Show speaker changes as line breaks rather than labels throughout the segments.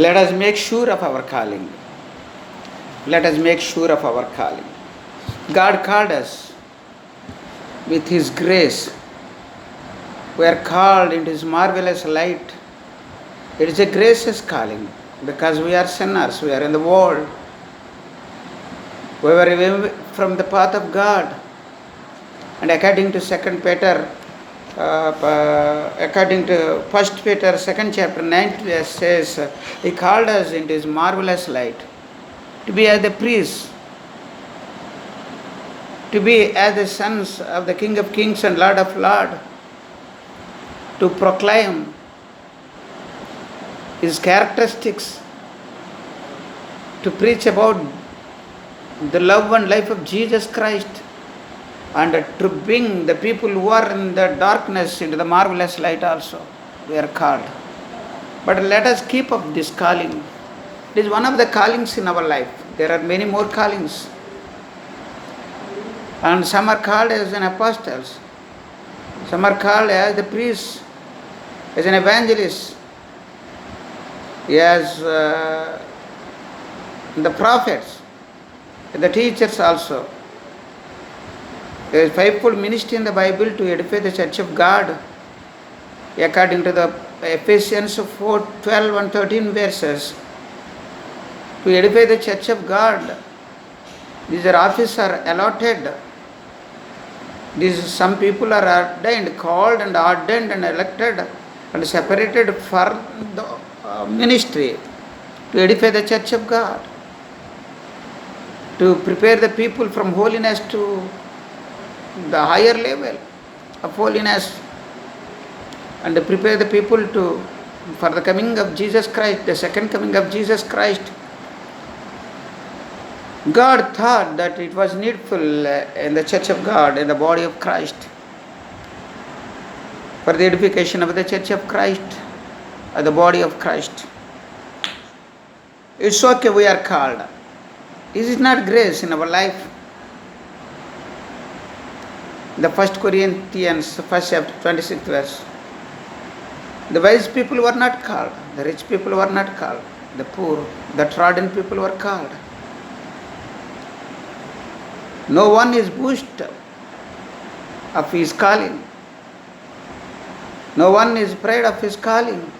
Let us make sure of our calling. Let us make sure of our calling. God called us with His grace. We are called into His marvelous light. It is a gracious calling because we are sinners. We are in the world. We were away from the path of God. And according to 2 Peter, according to 1 Peter 2nd chapter 9th verse says, He called us into His marvelous light to be as the priests, to be as the sons of the King of Kings and Lord of Lords, to proclaim His characteristics, to preach about the love and life of Jesus Christ, and to bring the people who are in the darkness into the marvelous light also. We are called. But let us keep up this calling. It is one of the callings in our life. There are many more callings. And some are called as an apostles. Some are called as the priests, as an evangelist, as the prophets, the teachers also. There is fivefold ministry in the Bible to edify the church of God. According to the Ephesians 4, 12 and 13 verses, to edify the church of God. These are offices are allotted. Some people are ordained, called and ordained and elected and separated for the ministry to edify the church of God, to prepare the people from holiness to the higher level of holiness, and to prepare the people for the coming of Jesus Christ, the second coming of Jesus Christ. God thought that it was needful in the church of God, in the body of Christ, for the edification of the church of Christ, the body of Christ. It's okay, we are called. Is it not grace in our life? The 1 Corinthians 1st chapter 26th verse. The wise people were not called. The rich people were not called. The poor, the trodden people were called. No one is boasted of his calling. No one is proud of his calling.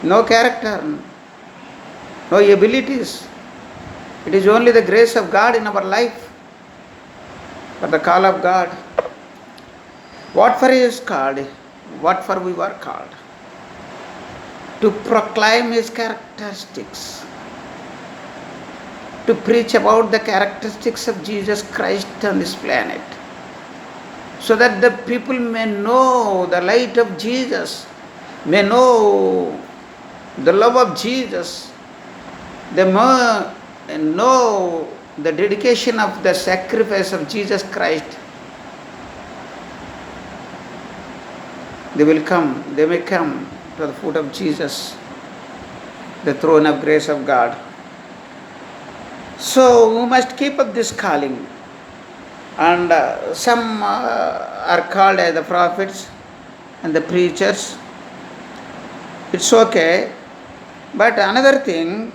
No character, no abilities. It is only the grace of God in our life, for the call of God. What for He is called? What for we were called? To proclaim His characteristics, to preach about the characteristics of Jesus Christ on this planet, so that the people may know the light of Jesus, may know the love of Jesus, they may know the dedication of the sacrifice of Jesus Christ. They may come to the foot of Jesus, the throne of grace of God. So we must keep up this calling. And some are called as the prophets and the preachers. It's okay. But another thing,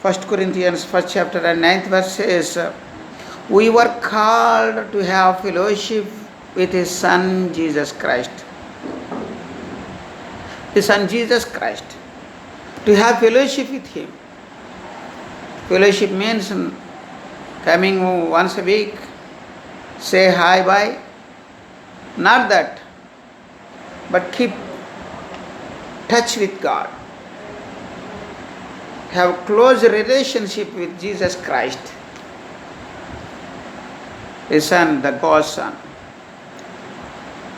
1 Corinthians 1st chapter and 9th verse says, we were called to have fellowship with His Son Jesus Christ. His Son Jesus Christ. To have fellowship with Him. Fellowship means coming once a week, say hi, bye. Not that, but keep touch with God. Have close relationship with Jesus Christ, His Son, the God's Son.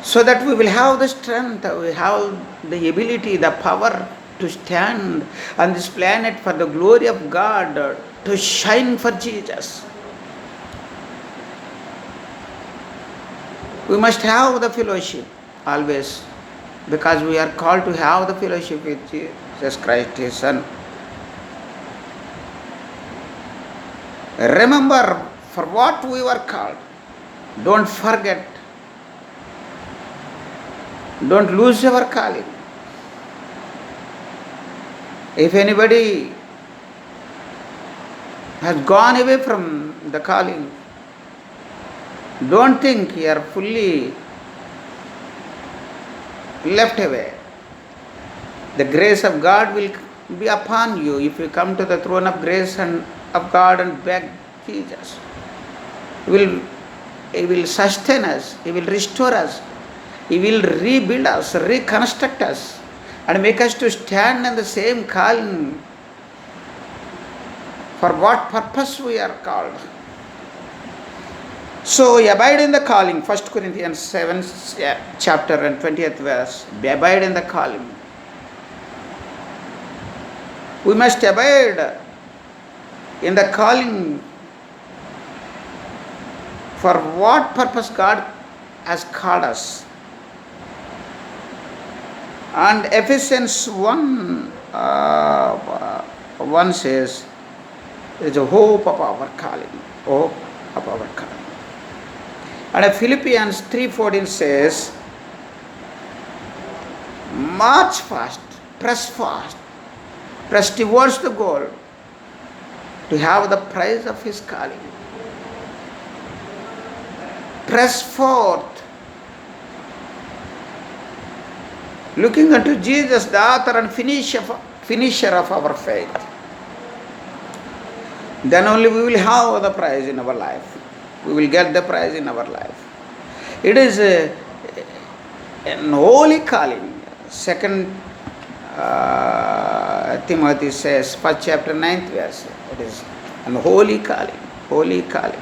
So that we will have the strength, we have the ability, the power to stand on this planet for the glory of God, to shine for Jesus. We must have the fellowship always, because we are called to have the fellowship with Jesus Christ, His Son. Remember for what we were called. Don't forget. Don't lose your calling. If anybody has gone away from the calling, don't think you are fully left away. The grace of God will be upon you if you come to the throne of grace and of God and beg Jesus. He will sustain us, He will restore us, He will rebuild us, reconstruct us, and make us to stand in the same calling for what purpose we are called. So abide in the calling, 1 Corinthians 7 chapter and 20th verse. Abide in the calling. We must abide in the calling for what purpose God has called us. And Ephesians 1 says, there is a hope of our calling. Hope of our calling. And Philippians 3:14 says, march fast, press towards the goal to have the prize of His calling. Press forth, looking unto Jesus, the author and finisher of our faith. Then only we will have the prize in our life. We will get the prize in our life. It is an holy calling. 2 Timothy says, 1st chapter 9th verse. It is an holy calling. Holy calling.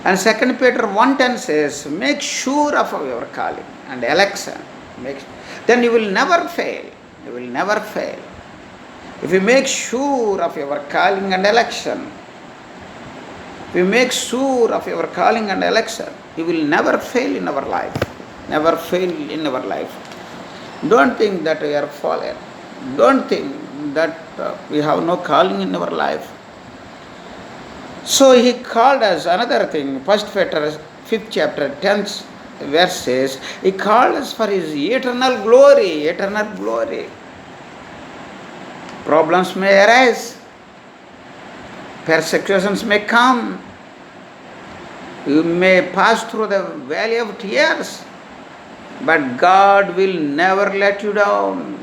And 2 Peter 1:10 says, make sure of your calling and election. Then you will never fail. You will never fail. If you make sure of your calling and election, if you make sure of your calling and election, you will never fail in our life. Never fail in our life. Don't think that we are fallen. Don't think that we have no calling in our life. So He called us another thing. 1 Peter 5th chapter 10th verse says, He called us for His eternal glory. Eternal glory. Problems may arise. Persecutions may come. You may pass through the valley of tears. But God will never let you down.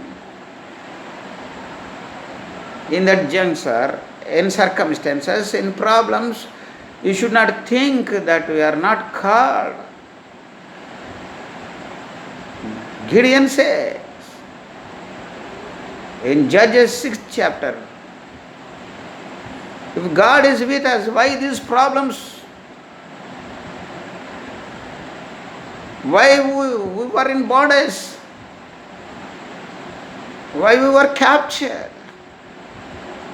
In that juncture, in circumstances, in problems, you should not think that we are not called. Gideon says in Judges 6th chapter, if God is with us, why these problems? Why we were in bondage? Why we were captured?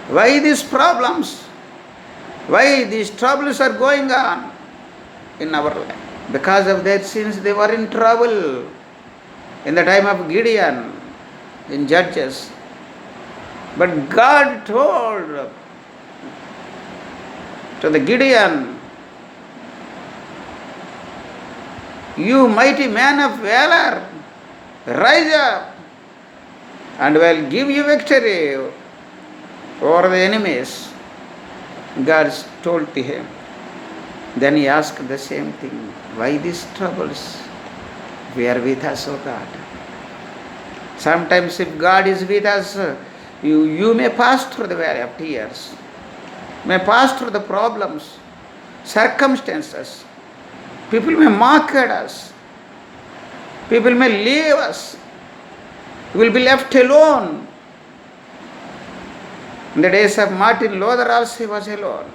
Why these problems? Why these troubles are going on in our life? Because of their sins, they were in trouble. In the time of Gideon, in Judges. But God told to the Gideon, you mighty man of valor, rise up and will give you victory over the enemies. God told to him. Then he asked the same thing. Why these troubles? We are with us, O God. Sometimes if God is with us, you may pass through the valley of tears, may pass through the problems, circumstances. People may mock at us. People may leave us. We will be left alone. In the days of Martin Luther also, he was alone.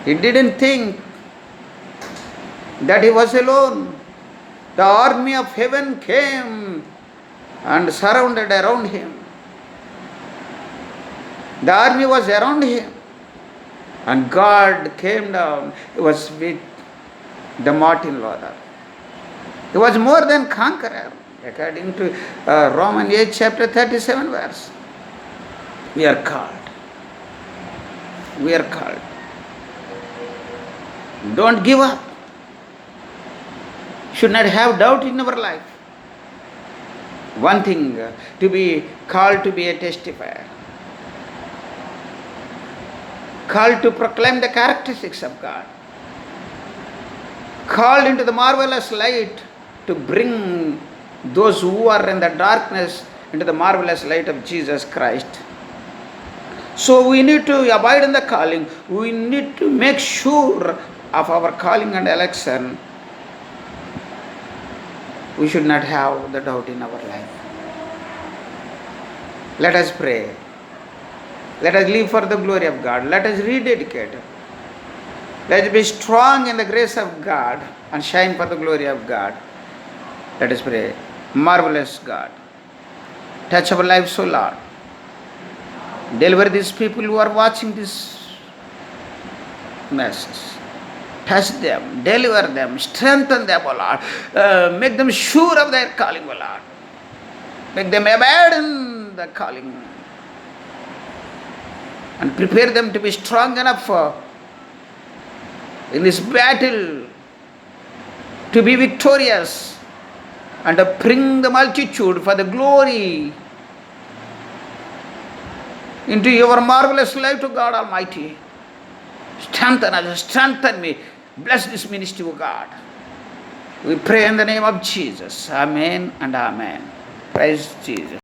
He didn't think that he was alone. The army of heaven came and surrounded around him. The army was around him. And God came down. He was with the Martin Luther. He was more than conqueror, according to Romans 8 chapter 37 verse. We are called. We are called. Don't give up. Should not have doubt in our life. One thing, to be called to be a testifier, called to proclaim the characteristics of God, called into the marvelous light to bring those who are in the darkness into the marvelous light of Jesus Christ. So we need to abide in the calling. We need to make sure of our calling and election. We should not have the doubt in our life. Let us pray. Let us live for the glory of God. Let us rededicate. Let us be strong in the grace of God and shine for the glory of God. Let us pray. Marvelous God, touch our lives, O Lord. Deliver these people who are watching this message. Touch them, deliver them, strengthen them, O Lord. Make them sure of their calling, O Lord. Make them abide in the calling. And prepare them to be strong enough in this battle to be victorious and to bring the multitude for the glory into your marvelous life to God Almighty. Strengthen us, strengthen me. Bless this ministry, O God. We pray in the name of Jesus. Amen and amen. Praise Jesus.